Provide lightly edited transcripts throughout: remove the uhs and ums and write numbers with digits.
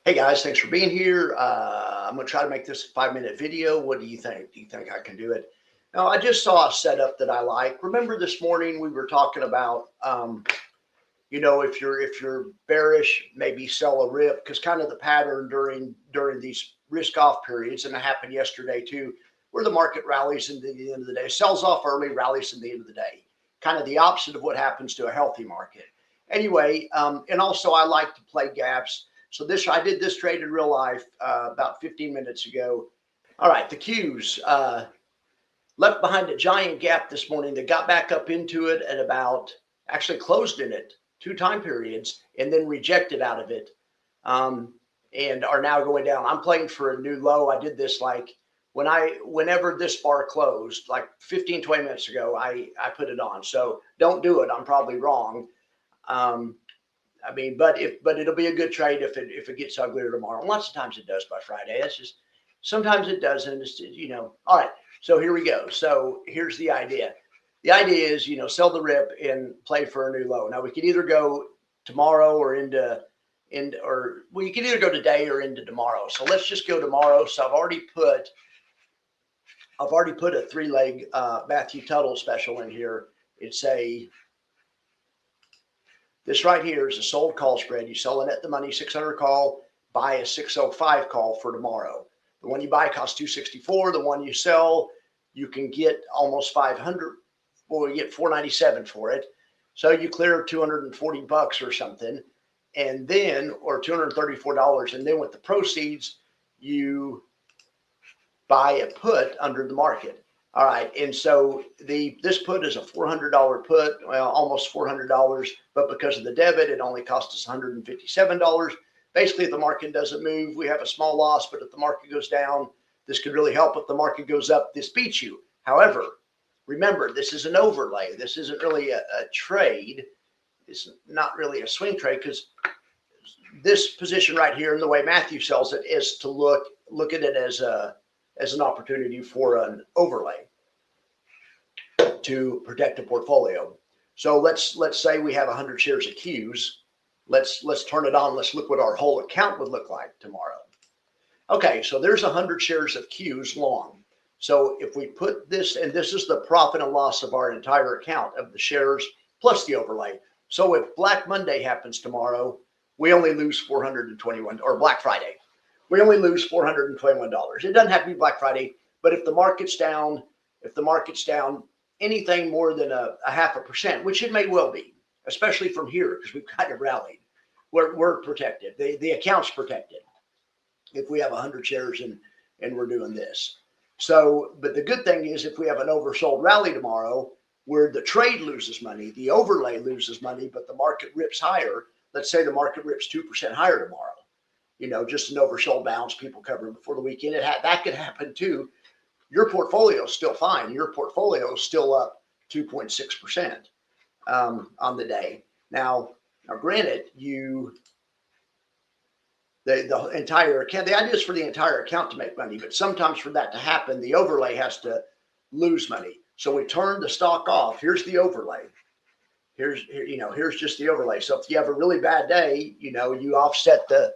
Hey guys, thanks for being here. I'm going to try to make this a 5-minute video. What do you think? Do you think I can do it? Now, I just saw a setup that I like. Remember this morning we were talking about, if you're bearish, maybe sell a rip because kind of the pattern during these risk off periods, and it happened yesterday too, where the market rallies into the end of the day, sells off early, rallies in the end of the day. Kind of the opposite of what happens to a healthy market. Anyway, and also I like to play gaps. So I did this trade in real life about 15 minutes ago. All right, the Qs left behind a giant gap this morning. They got back up into it at actually closed in it 2 time periods and then rejected out of it, and are now going down. I'm playing for a new low. I did this like whenever this bar closed, like 15, 20 minutes ago, I put it on. So don't do it. I'm probably wrong. Um, but it'll be a good trade if it gets uglier tomorrow. And lots of times it does by Friday. That's just sometimes it doesn't. All right. So here we go. So here's the idea. The idea is, sell the rip and play for a new low. Now we could either go tomorrow or you can either go today or into tomorrow. So let's just go tomorrow. So I've already put a 3-leg Matthew Tuttle special in here. This right here is a sold call spread. You sell it at the money 600 call, buy a 605 call for tomorrow. The one you buy costs 264. The one you sell, you can get almost 500. Well, you get 497 for it. So you clear $240 or something, and then or $234, and then with the proceeds, you buy a put under the market. All right, and so this put is a $400 put, well, almost $400, but because of the debit, it only cost us $157. Basically, if the market doesn't move, we have a small loss, but if the market goes down, this could really help. If the market goes up, this beats you. However, remember, this is an overlay. This isn't really a trade. It's not really a swing trade because this position right here, and the way Matthew sells it, is to look at it as an opportunity for an overlay to protect a portfolio. So let's say we have 100 shares of Qs. Let's turn it on. Let's look what our whole account would look like tomorrow. Okay, so there's 100 shares of Qs long. So if we put this, and this is the profit and loss of our entire account of the shares plus the overlay. So if Black Monday happens tomorrow, we only lose 421, or Black Friday, we only lose $421. It doesn't have to be Black Friday, but if the market's down anything more than a 0.5%, which it may well be, especially from here because we've kind of rallied, we're protected. The account's protected if we have 100 shares and we're doing this. So, but the good thing is if we have an oversold rally tomorrow where the trade loses money, the overlay loses money, but the market rips higher. Let's say the market rips 2% higher tomorrow. Just an oversold bounce, people covering before the weekend. That could happen too. Your portfolio is still fine. Your portfolio is still up 2.6% on the day. Now, granted, the entire account. The idea is for the entire account to make money, but sometimes for that to happen, the overlay has to lose money. So we turn the stock off. Here's the overlay. Here's just the overlay. So if you have a really bad day, you offset the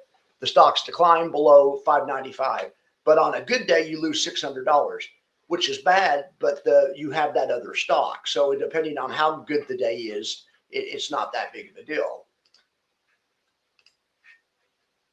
stock's decline below 595. But on a good day, you lose $600, which is bad, but you have that other stock. So depending on how good the day is, it's not that big of a deal.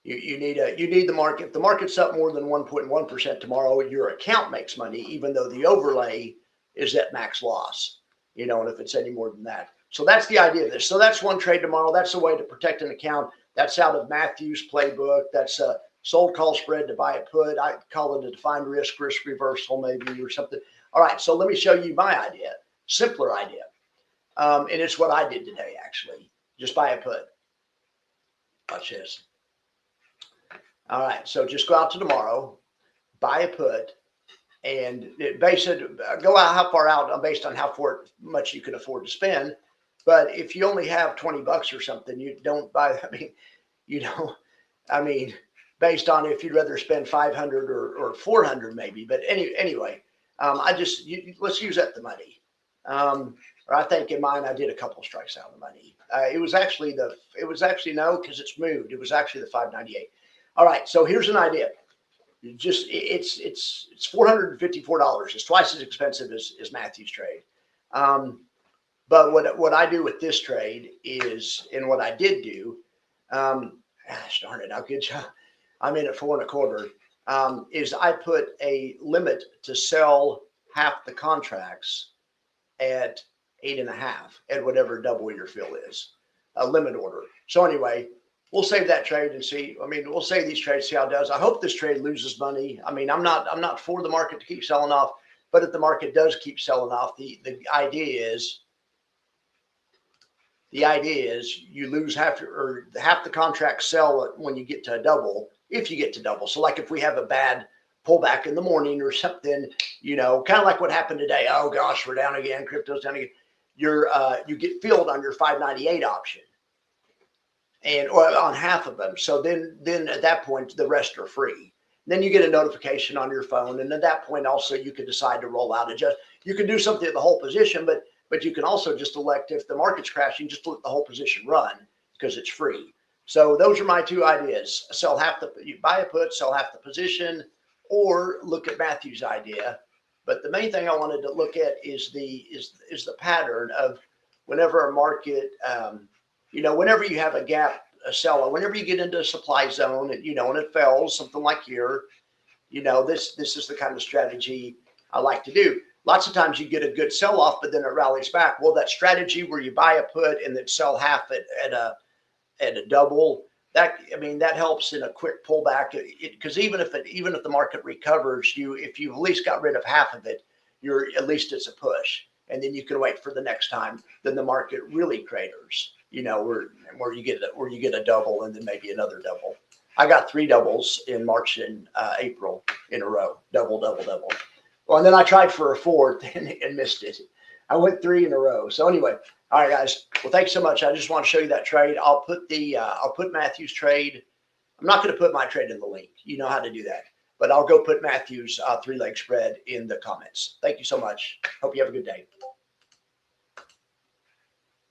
You need the market. If the market's up more than 1.1% tomorrow, your account makes money, even though the overlay is at max loss. And if it's any more than that. So that's the idea of this. So that's one trade tomorrow. That's a way to protect an account. That's out of Matthew's playbook. That's a sold call spread to buy a put. I call it a defined risk reversal maybe or something. All right, so let me show you my idea, simpler idea. And it's what I did today, actually. Just buy a put. Watch this. All right, so just go out to tomorrow, buy a put, and go out how far out based on how much you can afford to spend. But if you only have $20 or something, you don't buy. Based on if you'd rather spend 500 or 400 maybe. But anyway, let's use that the money. Or I think in mine I did a couple strikes out of the money. It was actually no, because it's moved. It was actually the 598. All right, so here's an idea. It's $454. It's twice as expensive as Matthew's trade. But what I do with this trade is, and what I did do, gosh darn it, how good job. I'm in at 4.25. Is I put a limit to sell half the contracts at 8.5 at whatever double your fill is, a limit order. So anyway, we'll save that trade and see. I mean, we'll save these trades, see how it does. I hope this trade loses money. I mean, I'm not for the market to keep selling off, but if the market does keep selling off, the idea is you lose half the contract sell when you get to a double, if you get to double. So like if we have a bad pullback in the morning or something, you know, kind of like what happened today. Oh gosh, we're down again. Crypto's down again. You get filled on your 598 option, or on half of them. So then at that point, the rest are free. Then you get a notification on your phone, and at that point also you can decide to roll out. You can do something at the whole position, but you can also just elect, if the market's crashing, just let the whole position run because it's free. So those are my two ideas: you buy a put, sell half the position, or look at Matthew's idea. But the main thing I wanted to look at is the pattern of whenever a market, whenever you have a gap, a seller, whenever you get into a supply zone, and it fails, something like here, this is the kind of strategy I like to do. Lots of times you get a good sell off, but then it rallies back. Well, that strategy where you buy a put and then sell half at a double, that helps in a quick pullback. Because even if the market recovers, if you at least got rid of half of it, at least it's a push, and then you can wait for the next time. Then the market really craters, where you get a double and then maybe another double. I got 3 doubles in March and April in a row, double. Well, and then I tried for a 4th and missed it. I went 3 in a row. So anyway, all right, guys. Well, thanks so much. I just want to show you that trade. I'll put Matthew's trade. I'm not going to put my trade in the link. You know how to do that. But I'll go put Matthew's 3-leg spread in the comments. Thank you so much. Hope you have a good day.